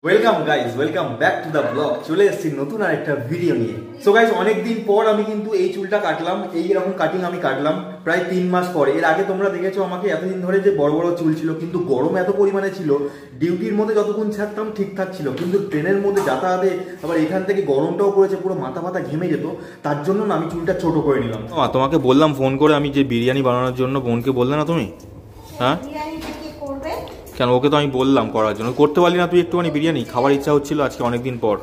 Welcome guys, welcome back to the blog. চলে এসেছি নতুন আর একটা ভিডিও নিয়ে। সো গাইজ, অনেকদিন পর আমি কিন্তু এই চুলটা কাটলাম। এইরকম কাটিং আমি কাটলাম প্রায় 3 মাস পর। এর আগে তোমরা দেখেছো আমাকে এতদিন ধরে যে বড় বড় চুল ছিল, কিন্তু গরম এত পরিমাণে ছিল, ডিউটির মধ্যে যতক্ষণ ছাড়তাম ঠিকঠাক ছিল, কিন্তু ট্রেনের মধ্যে যাতায়াতে আবার এখান থেকে গরমটাও পড়েছে, পুরো মাথা ফাতা ঘেমে যেত। তার জন্য না আমি চুলটা ছোট করে নিলাম। তোমাকে বললাম ফোন করে আমি যে বিরিয়ানি বানানোর জন্য, বোনকে বললে না তুমি? হ্যাঁ কেন, ওকে তো আমি বললাম করার জন্য, করতে পারলি না তুই? একটুখানি বিরিয়ানি খাবার ইচ্ছা হচ্ছিল আজকে অনেকদিন পর।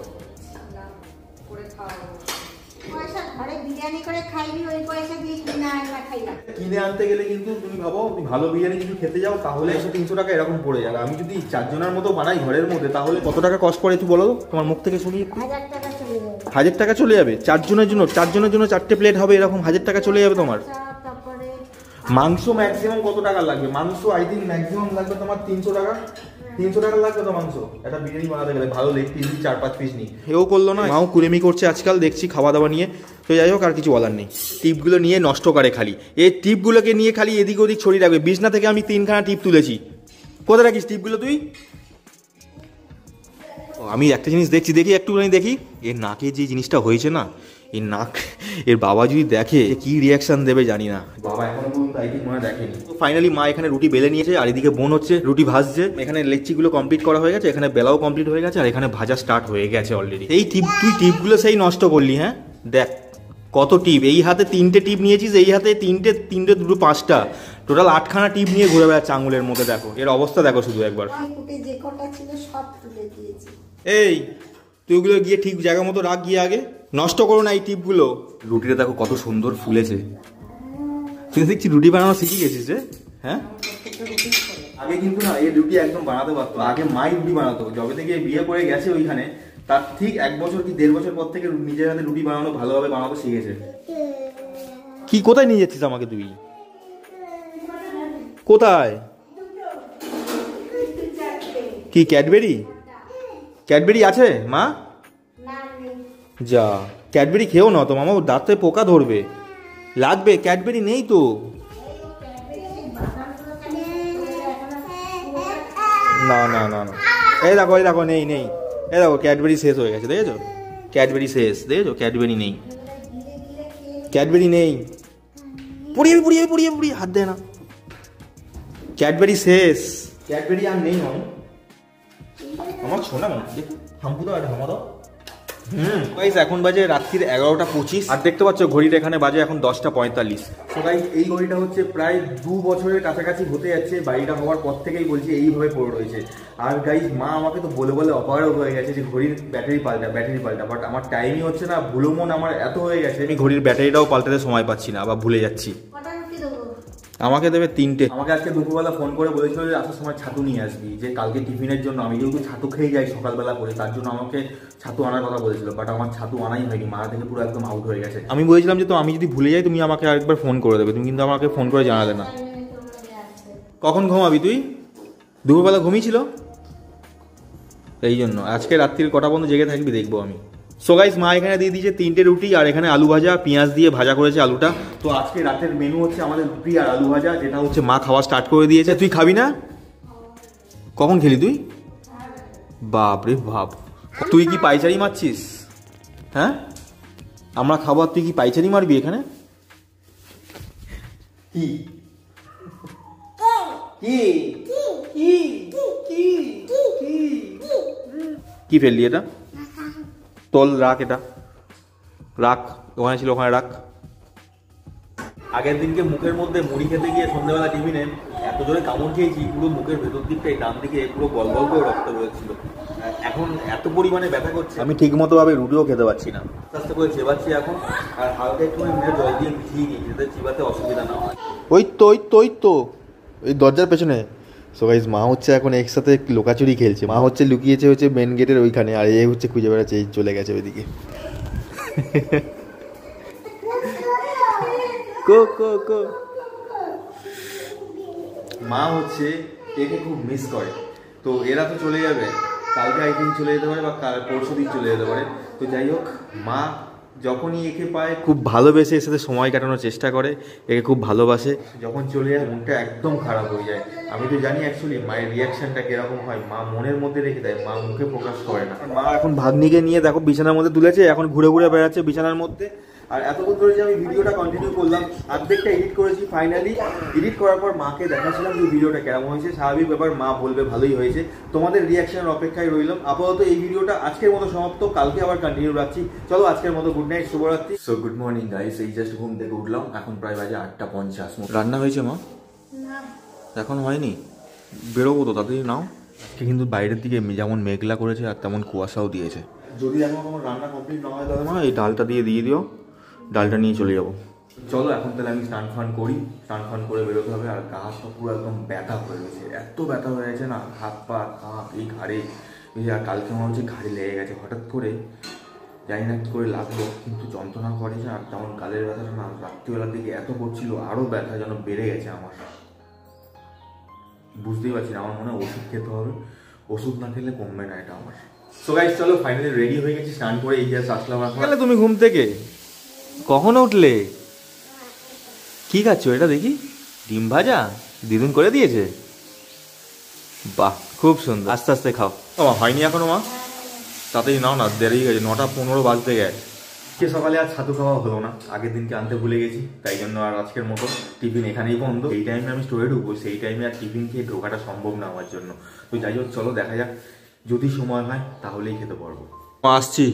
কিনে আনতে গেলে কিন্তু তুমি ভাবো, তুমি ভালো বিরিয়ানি যদি খেতে যাও তাহলে 100-300 টাকা এরকম পড়ে যাবে। আমি যদি 4 জনের মতো বানাই ঘরের মধ্যে, তাহলে কত টাকা কষ্ট পড়ে একটু বলো? তোমার মুখ থেকে শুনি। 1000 টাকা চলে যাবে 4 জনের জন্য? 4 জনের জন্য 4টে প্লেট হবে, এরকম 1000 টাকা চলে যাবে তোমার। মাংস ম্যাক্সিমাম কত টাকা লাগবে? মাংস আই থিঙ্ক ম্যাক্সিমাম লাগবে তোমার 300 টাকা। 300 টাকা লাগবে তো মাংস একটা বিরিয়ানি বানাতে গেলে। ভালো লেগ পিস 4-5 পিস নিই। এও করলো না, মাও কুড়েমি করছে আজকাল দেখছি খাওয়া দাওয়া নিয়ে। তো যাই হোক, আর কিছু বলার নেই। টিপগুলো নিয়ে নষ্ট করে খালি, এই টিপগুলোকে নিয়ে খালি এদিক ওদিক ছড়িয়ে রাখবে। বিছনা থেকে আমি 3খানা টিপ তুলেছি। কোথায় রাখিস টিপগুলো তুই? আমি একটা জিনিস দেখছি, দেখি একটুখানি দেখি। এর নাকে যে জিনিসটা হয়েছে না, এই নাক, এর বাবা যদি দেখে কি রিয়াকশন দেবে জানি না। বাবা এখনো পর্যন্ত আই থিঙ্ক মনে দেখেনি। তো ফাইনালি মা এখানে রুটি বেলে নিয়েছে, আর এদিকে বোন হচ্ছে রুটি ভাজছে। এখানে লেচিগুলো কমপ্লিট করা হয়ে গেছে, এখানে বেলাও কমপ্লিট হয়ে গেছে, আর এখানে ভাজা স্টার্ট হয়ে গেছে অলরেডি। এই টিপ, তুই টিপগুলো সেই নষ্ট করলি। হ্যাঁ দেখ কত টিপ, এই হাতে 3টে টিপ নিয়েছিস, এই হাতে 3টে 2 5টা, টোটাল 8খানা টিপ নিয়ে ঘুরে বেড়াচ্ছে আঙুলের মধ্যে। দেখো এর অবস্থা, দেখো শুধু একবার। এই তুই ওগুলো গিয়ে ঠিক জায়গা মতো রাখ, গিয়ে আগে নষ্ট করো না এই টিপগুলো। রুটিটা দেখো কত সুন্দর ফুলেছে। তুই দেখছি রুটি বানানো শিখে গেছিস রে। হ্যাঁ আগে কিন্তু না এই রুটি একদম বানাতে পারতো। আগে মাই রুটি বানাতো, যবে থেকে বিয়ে করে গেছে ওইখানে, তার ঠিক 1 বছর কি 1.5 বছর পর থেকে নিজের হাতে রুটি বানানো ভালোভাবে বানাতে শিখেছে। কি কোথায় নিয়ে যাচ্ছিস আমাকে তুই? কোথায়? কি ক্যাডবেরি? ক্যাডবেরি আছে মা? যা, ক্যাডবেরি খেও না তো মামা, দাঁতে পোকা ধরবে। লাগবে ক্যাডবেরি নেই তো। না না না না, এই দেখো এই দেখো, নেই নেই, এই দেখো ক্যাডবেরি শেষ হয়ে গেছে, দেখেছো? ক্যাডবেরি শেষ, দেখেছো? ক্যাডবেরি নেই, ক্যাডবেরি নেই। পুড়িয়ে পুড়িয়ে পুড়িয়ে পুড়িয়ে হাত দেয় না। ক্যাডবেরি শেষ, ক্যাডবেরি আর নেই। আমার শোনা না, হাম্পু দাও, এটা হামা দাও। গাইস এখন বাজে রাত্রির 11টা 25, আর দেখতে পাচ্ছ ঘড়িটা এখানে বাজে এখন 10টা 45। তো গাইস এই ঘড়িটা হচ্ছে প্রায় 2 বছরের কাছাকাছি হতে যাচ্ছে। বাড়িটা হওয়ার পর থেকেই বলছি এইভাবে পড়ে রয়েছে। আর গাইস মা আমাকে তো বলে বলে অপারও হয়ে গেছে যে ঘড়ির ব্যাটারি পাল্টা, ব্যাটারি পাল্টা, বাট আমার টাইমই হচ্ছে না। ভুলো মন আমার এত হয়ে গেছে, আমি ঘড়ির ব্যাটারিটাও পাল্টাতে সময় পাচ্ছি না, আবার ভুলে যাচ্ছি। আমাকে দেবে 3টে। আমাকে আজকে দুপুরবেলা ফোন করে বলেছিল যে আসার সময় ছাতু নিয়ে আসবি, যে কালকে টিফিনের জন্য। আমি যেহেতু ছাতু খেয়ে যাই সকালবেলা করে, তার জন্য আমাকে ছাতু আনার কথা বলেছিল, বাট আমার ছাতু আনাই হয়নি। মা থেকে পুরো একদম আউট হয়ে গেছে। আমি বলেছিলাম যে তো আমি যদি ভুলে যাই তুমি আমাকে আরেকবার ফোন করে দেবে, তুমি কিন্তু আমাকে ফোন করে জানালে না। কখন ঘুমাবি তুই? দুপুরবেলা ঘুমিয়েছিল, এই জন্য আজকে রাত্রির কটা পর্যন্ত জেগে থাকবি দেখবো আমি। সো গাইস মা এখানে দিয়ে দিয়েছে 3টে রুটি, আর এখানে আলু ভাজা, পেঁয়াজ দিয়ে ভাজা করেছে আলুটা। তো আজকে রাতের মেনু হচ্ছে আমাদের রুটি আর আলু ভাজা, যেটা হচ্ছে মা খাওয়া স্টার্ট করে দিয়েছে। তুই খাবি না? কখন খেলি তুই? বাপ রে বাপ, তুই কি পাইচারি মারছিস? হ্যাঁ আমরা খাবো আর তুই কি পাইচারি মারবি এখানে? কি কি কি কি ফেললি এটা? তোল, রাখ, এটা রাখ, ওখানে ছিল ওখানে রাখ। আগের দিনকে মুখের মধ্যে মুড়ি খেতে গিয়ে সন্ধ্যাবেলা টিফিনে এত জোরে কামড় খেয়েছি, পুরো মুখের ভেতর দিকটাই ডান দিকে পুরো গল গল করে রক্ত বেরোচ্ছিল। এখন এত পরিমাণে ব্যথা করছে, আমি ঠিক মতো ভাবে রুটিও খেতে পারছি না। আস্তে আস্তে করে চেবাচ্ছি এখন, আর হালকা একটু জল দিয়ে মিশিয়ে নিই যাতে চিবাতে অসুবিধা না হয়। ওই তো ওই দরজার পেছনে। সো গাইস মা হচ্ছে এখন একসাথে লুকাচুরি খেলছে। মা হচ্ছে লুকিয়েছে হচ্ছে মেন গেটের ওইখানে, আর এ হচ্ছে খুঁজে বেড়াচ্ছে, এই চলে গেছে ওইদিকে। মা হচ্ছে একে খুব মিস করে। তো এরা তো চলে যাবে, কালকে আই থিঙ্ক চলে যেতে পারে, বা পরশু দিন চলে যেতে পারে। তো যাই হোক, মা যখনই একে পায় খুব ভালোবেসে এর সাথে সময় কাটানোর চেষ্টা করে, একে খুব ভালোবাসে। যখন চলে যায় মনটা একদম খারাপ হয়ে যায়। আমি তো জানি অ্যাকচুয়ালি মায়ের রিয়াকশনটা কিরকম হয়। মা মনের মধ্যে রেখে দেয়, মা মুখে প্রকাশ করে না। মা এখন ভাগ্নিকে নিয়ে দেখো বিছানার মধ্যে তুলেছে, এখন ঘুরে ঘুরে বেড়াচ্ছে বিছানার মধ্যে। আর এতক্ষণ ধরে যে আমি ভিডিওটা কন্টিনিউ করলাম, অর্ধেকটা এডিট করেছি। ফাইনালি এডিট করার পর মাকে দেখাচ্ছিলাম যে ভিডিওটা কেমন হয়েছে। স্বাভাবিক ব্যাপার, মা বলবে ভালোই হয়েছে। তোমাদের রিয়াকশনের অপেক্ষায় রইলাম। আপাতত এই ভিডিওটা আজকের মতো সমাপ্ত, কালকে আবার কন্টিনিউ রাখছি। চলো আজকের মতো গুড নাইট, শুভরাত্রি। সো গুড মর্নিং গাইস, এই জাস্ট ঘুম থেকে উঠলাম, এখন প্রায় বাজে 8:50। রান্না হয়েছে মা? এখন হয়নি, বেরোবো তো তাড়াতাড়ি নাও। আজকে কিন্তু বাইরের দিকে যেমন মেঘলা করেছে আর তেমন কুয়াশাও দিয়েছে। যদি এখন তোমার রান্না কমপ্লিট না হয় তাহলে মা এই ডালটা দিয়ে দিও, ডালটা নিয়ে চলে যাবো। চলো এখন তাহলে আমি স্নান ফান করি, স্নান ফান করে বেরোতে হবে। আর গা হাত পুরো একদম ব্যথা হয়ে গেছে, এত ব্যথা হয়ে গেছে না, হাত পা কাঁপ, এই ঘাড়ে। আর কালকে আমার হচ্ছে ঘাড়ে লেগে গেছে হঠাৎ করে, জানি না কী করে লাগলো, কিন্তু যন্ত্রণা করেছে। আর তেমন গালের ব্যথাটা না রাত্রিবেলার দিকে এত করছিল, আরও ব্যথা যেন বেড়ে গেছে আমার। বুঝতেই পারছি না, আমার মনে হয় ওষুধ খেতে হবে, ওষুধ না খেলে কমবে না এটা আমার। সো গাইস চলো ফাইনালি রেডি হয়ে গেছি, স্নান করে এই জাস্ট আসলাম। এখন তুমি ঘুম থেকে কখন উঠলে? কি খাচ্ছ এটা দেখি? ডিম ভাজা দিদুন করে দিয়েছে, বাহ খুব সুন্দর। আস্তে আস্তে খাও। ও হয়নি এখনো মা? তাতেই নাও না, দেরি গেছে, 9:15 বাজতে গেছে। আজকে সকালে আর ছাতু খাওয়া হলো না, আগের দিনকে আনতে ভুলে গেছি, তাই জন্য আর আজকের মতো টিফিন এখানেই বন্ধ। এই টাইমে আমি স্টোরে ঢুকবো, সেই টাইমে আর টিফিন খেয়ে ঢোকাটা সম্ভব না আমার জন্য। তো যাই হোক চলো দেখা যাক, যদি সময় হয় তাহলেই খেতে পারবো। আসছি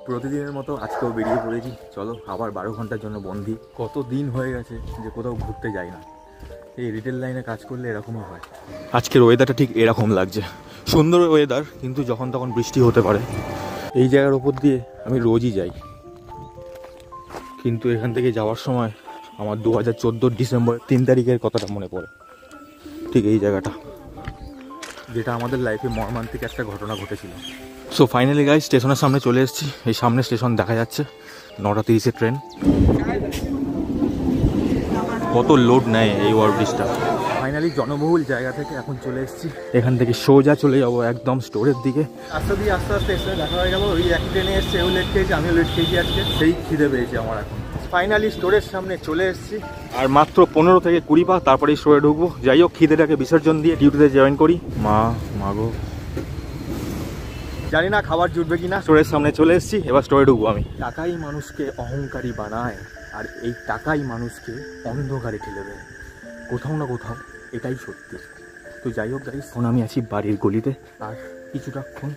প্রতিদিনের মতো আজকেও বেরিয়ে পড়েছি। চলো আবার 12 ঘন্টার জন্য বন্দি। কত দিন হয়ে গেছে যে কোথাও ঘুরতে যাই না। এই রিটেল লাইনে কাজ করলে এরকমই হয়। আজকের ওয়েদারটা ঠিক এরকম লাগছে, সুন্দর ওয়েদার, কিন্তু যখন তখন বৃষ্টি হতে পারে। এই জায়গার ওপর দিয়ে আমি রোজই যাই, কিন্তু এখান থেকে যাওয়ার সময় আমার 2014 ডিসেম্বর 3 তারিখের কথাটা মনে পড়ে। ঠিক এই জায়গাটা, যেটা আমাদের লাইফে মর্মান্তিক একটা ঘটনা ঘটেছিল। সো ফাইনালি গাইস স্টেশনের সামনে চলে এসেছি। এই সামনে স্টেশন দেখা যাচ্ছে, 9:30 ট্রেন। কত লোড নেয় এই ওভারব্রিজটা। ফাইনালি জনবহুল জায়গা থেকে এখন চলে এসেছি, এখান থেকে সোজা চলে যাবো একদম স্টোরের দিকে। আস্তে দিয়ে আস্তে আস্তে এসে দেখা হয়ে গেল, ওই এক ট্রেনে এসছে, ও লেট খেয়েছে, আমিও লেট খেয়েছি আজকে। সেই খিদে পেয়েছে আমার এখন। ফাইনালি স্টোরের সামনে চলে এসেছি, আর মাত্র 15 থেকে 20 পা, তারপরেই স্টোরে ঢুকবো। যাই হোক খিদেটাকে বিসর্জন দিয়ে ডিউটিতে জয়েন করি। মাগো জানি না খাবার জুটবে কিনা। স্টোরের সামনে চলে এসেছি, এবার স্টোরে ঢুকবো আমি। টাকাই মানুষকে অহংকারী বানায়, আর এই টাকাই মানুষকে অন্ধকারে ঠেলে দেয় কোথাও না কোথাও, এটাই সত্যি। তো যাই হোক গাইস, এখন আমি আছি বাড়ির গলিতে, আর কিছুটাক্ষণ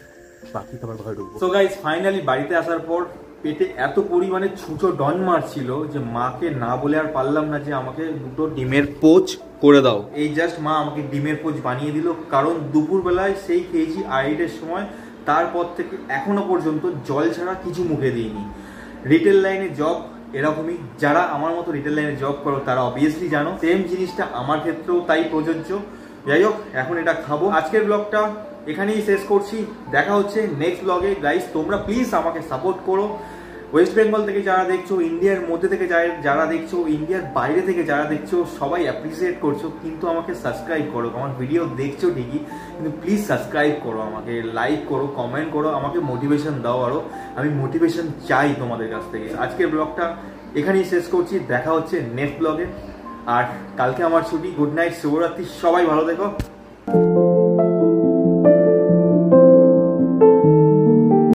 বাকি খাবার ঘরে ঢুকবো। সো গাইস ফাইনালি বাড়িতে আসার পর পেটে এত পরিমাণে ছুঁচো ডন মারছিল যে মাকে না বলে আর পারলাম না যে আমাকে 2টো ডিমের পোচ করে দাও। এই জাস্ট মা আমাকে ডিমের পোচ বানিয়ে দিল, কারণ দুপুরবেলায় সেই খেয়েছি 2:30-এর সময়। তারপর থেকে এখনো পর্যন্ত জল ছাড়া কিছু মুখে দিইনি। রিটেল লাইনে জব এরকমই, যারা আমার মতো রিটেল লাইনে জব করো তারা অবভিয়াসলি জানো, সেম জিনিসটা আমার ক্ষেত্রেও তাই প্রযোজ্য। যাই হোক এখন এটা খাবো। আজকের ব্লগটা এখানেই শেষ করছি, দেখা হচ্ছে নেক্সট ব্লগে। গাইস তোমরা প্লিজ আমাকে সাপোর্ট করো। ওয়েস্ট বেঙ্গল থেকে যারা দেখছো, ইন্ডিয়ার মধ্যে থেকে যারা দেখছো, ইন্ডিয়ার বাইরে থেকে যারা দেখছো, সবাই অ্যাপ্রিসিয়েট করছো, কিন্তু আমাকে সাবস্ক্রাইব করো। আমার ভিডিও দেখছো ঠিকই, কিন্তু প্লিজ সাবস্ক্রাইব করো, আমাকে লাইক করো, কমেন্ট করো, আমাকে মোটিভেশন দাও। আরও আমি মোটিভেশন চাই তোমাদের কাছ থেকে। আজকের ব্লগটা এখানেই শেষ করছি, দেখা হচ্ছে নেক্সট ব্লগে। আর কালকে আমার ছুটি। গুড নাইট, শুভরাত্রি, সবাই ভালো থেকো।